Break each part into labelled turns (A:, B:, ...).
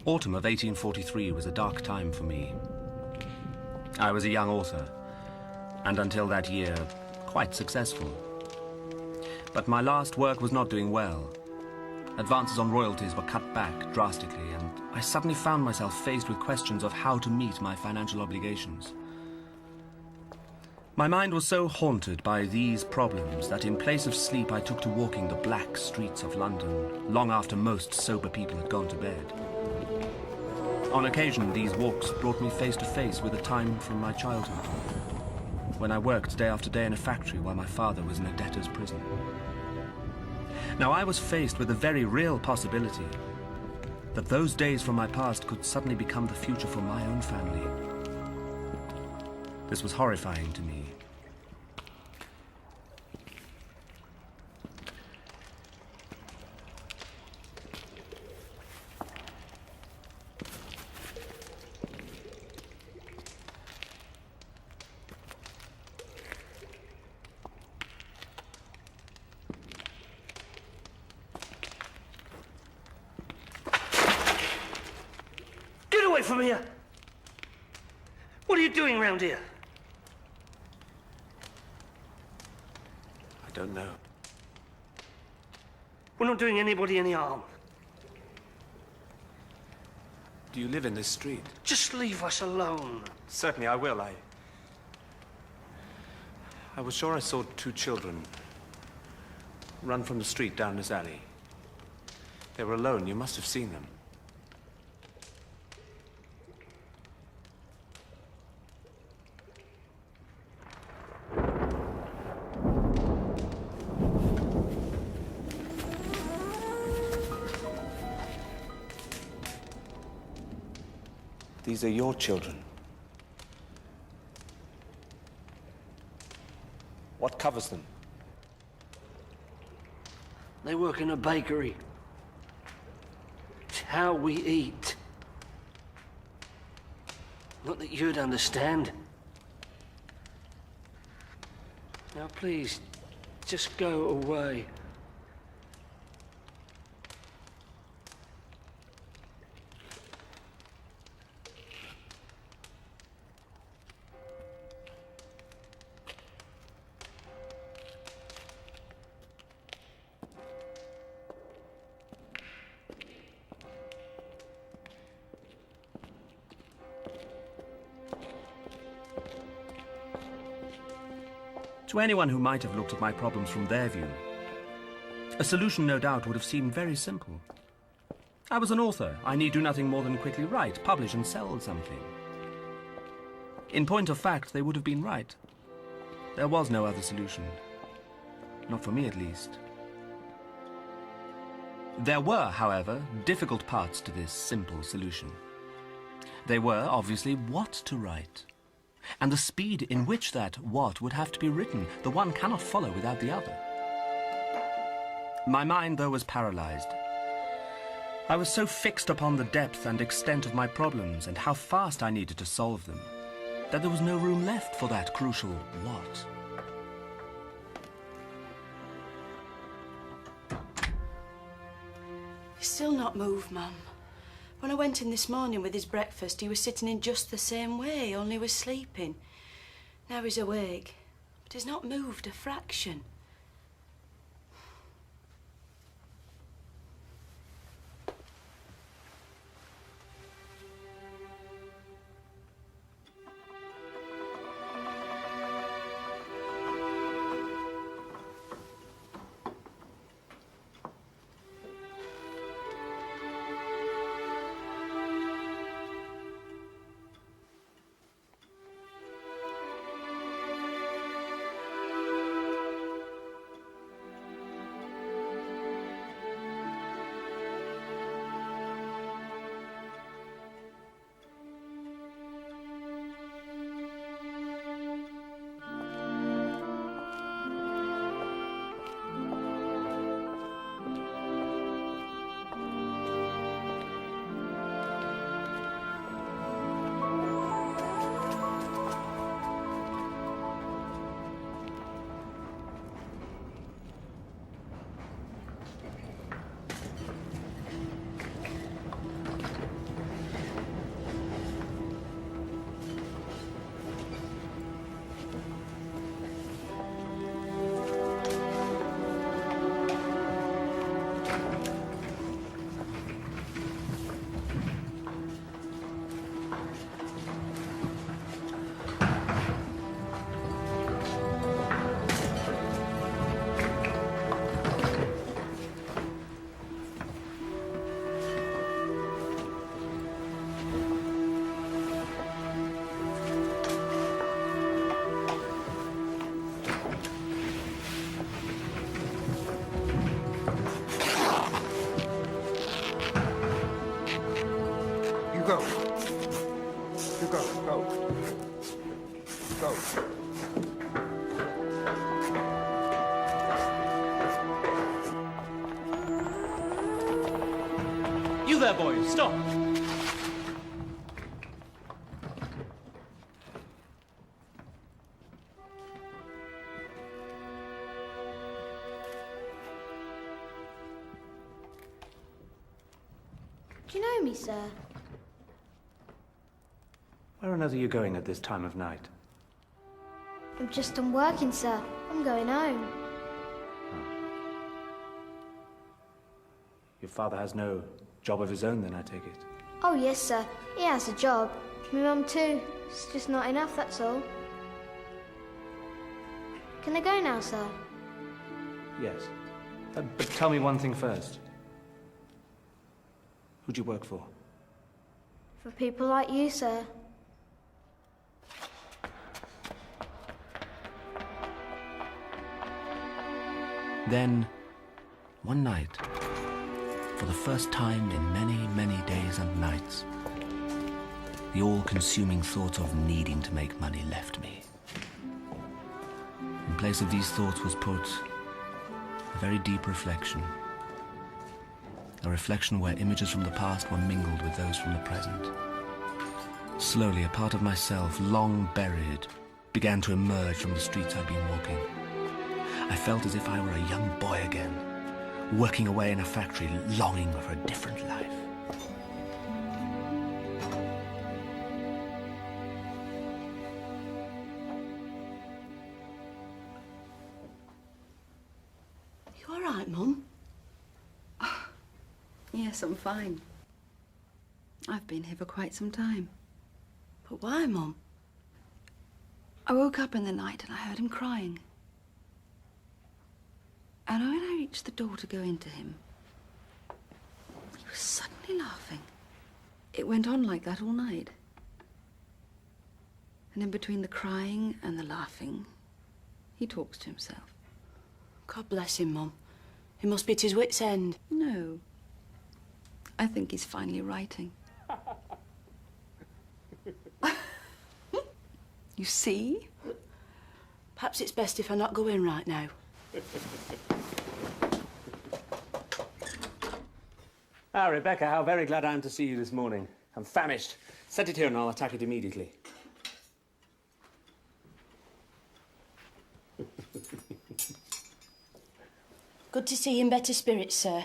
A: Autumn of 1843 was a dark time for me. I was a young author, and until that year, quite successful. But my last work was not doing well. Advances on royalties were cut back drastically, and I suddenly found myself faced with questions of how to meet my financial obligations. My mind was so haunted by these problems that in place of sleep I took to walking the black streets of London long after most sober people had gone to bed. On occasion, these walks brought me face to face with a time from my childhood, when I worked day after day in a factory while my father was in a debtor's prison. Now I was faced with a very real possibility that those days from my past could suddenly become the future for my own family. This was horrifying to me.
B: Get away from here! What are you doing around here?
C: I don't know.
B: We're not doing anybody any harm.
C: Do you live in this street?
B: Just leave us alone.
C: Certainly, I will. I was sure I saw two children run from the street down this alley. They were alone. You must have seen them. These are your children. What covers them?
B: They work in a bakery. It's how we eat. Not that you'd understand. Now please, just go away.
A: To anyone who might have looked at my problems from their view, a solution no doubt would have seemed very simple. I was an author. I need do nothing more than quickly write, publish and sell something. In point of fact, they would have been right. There was no other solution. Not for me, at least. There were, however, difficult parts to this simple solution. They were, obviously, what to write. And the speed in which that what would have to be written. The one cannot follow without the other. My mind, though, was paralyzed. I was so fixed upon the depth and extent of my problems and how fast I needed to solve them, that there was no room left for that crucial what.
D: He's still not moved, Mum. When I went in this morning with his breakfast, he was sitting in just the same way, only he was sleeping. Now he's awake, but he's not moved a fraction.
E: go. You go. Go. Go.
F: You there, boy, stop!
G: Do you know me, sir?
C: Where on earth are you going at this time of night?
G: I'm just done working, sir. I'm going home.
C: Your father has no job of his own, then, I take it?
G: Oh, yes, sir. He has a job. My mum, too. It's just not enough, that's all. Can I go now, sir?
C: Yes. But tell me one thing first. Who'd you work for?
G: For people like you, sir.
A: Then, one night, for the first time in many, many days and nights, the all-consuming thought of needing to make money left me. In place of these thoughts was put a very deep reflection. A reflection where images from the past were mingled with those from the present. Slowly, a part of myself, long buried, began to emerge from the streets I'd been walking. I felt as if I were a young boy again, working away in a factory, longing for a different life.
D: You all right, Mum?
H: Yes, I'm fine. I've been here for quite some time.
D: But why, Mum?
H: I woke up in the night and I heard him crying. And when I reached the door to go into him, he was suddenly laughing. It went on like that all night. And in between the crying and the laughing, he talks to himself.
D: God bless him, Mum. He must be at his wit's end.
H: No. I think he's finally writing. You see?
D: Perhaps it's best if I not go in right now.
C: Ah, Rebecca, how very glad I am to see you this morning. I'm famished. Set it here and I'll attack it immediately.
D: Good to see you in better spirits, sir.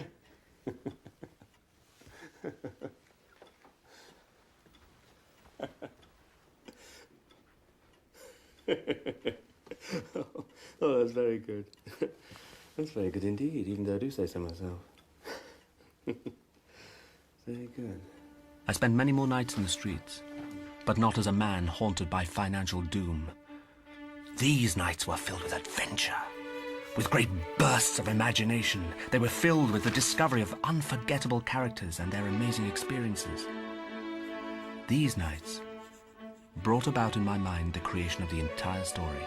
C: Oh, that's very good. That's very good indeed, even though I do say so myself. Very good.
A: I spent many more nights in the streets, but not as a man haunted by financial doom. These nights were filled with adventure, with great bursts of imagination. They were filled with the discovery of unforgettable characters and their amazing experiences. These nights brought about in my mind the creation of the entire story.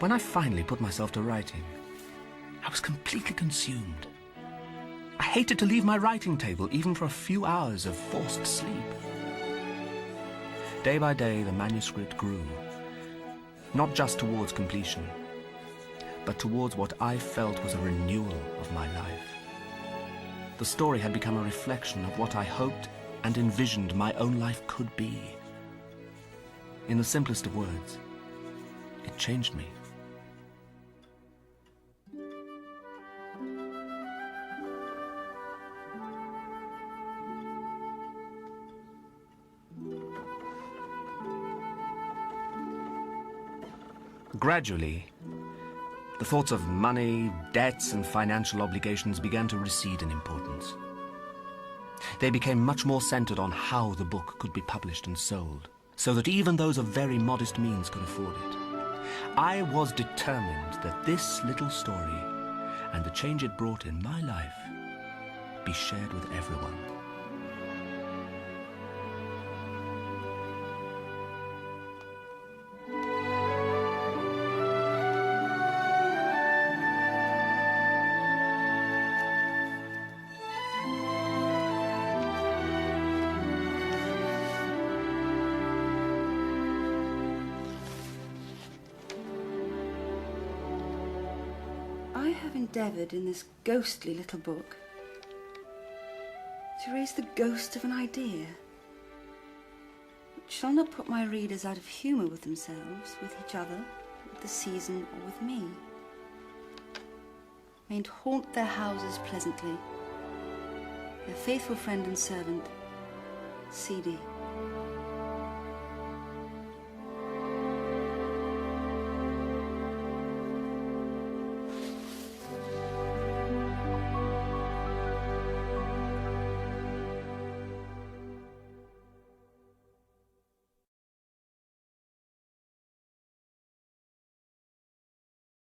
A: When I finally put myself to writing, I was completely consumed. I hated to leave my writing table even for a few hours of forced sleep. Day by day, the manuscript grew, not just towards completion, but towards what I felt was a renewal of my life. The story had become a reflection of what I hoped and envisioned my own life could be. In the simplest of words, it changed me. Gradually, the thoughts of money, debts, and financial obligations began to recede in importance. They became much more centered on how the book could be published and sold, so that even those of very modest means could afford it. I was determined that this little story, and the change it brought in my life, be shared with everyone.
H: have endeavoured in this ghostly little book to raise the ghost of an idea which shall not put my readers out of humour with themselves, with each other, with the season, or with me. Mayn't haunt their houses pleasantly, their faithful friend and servant, C.D.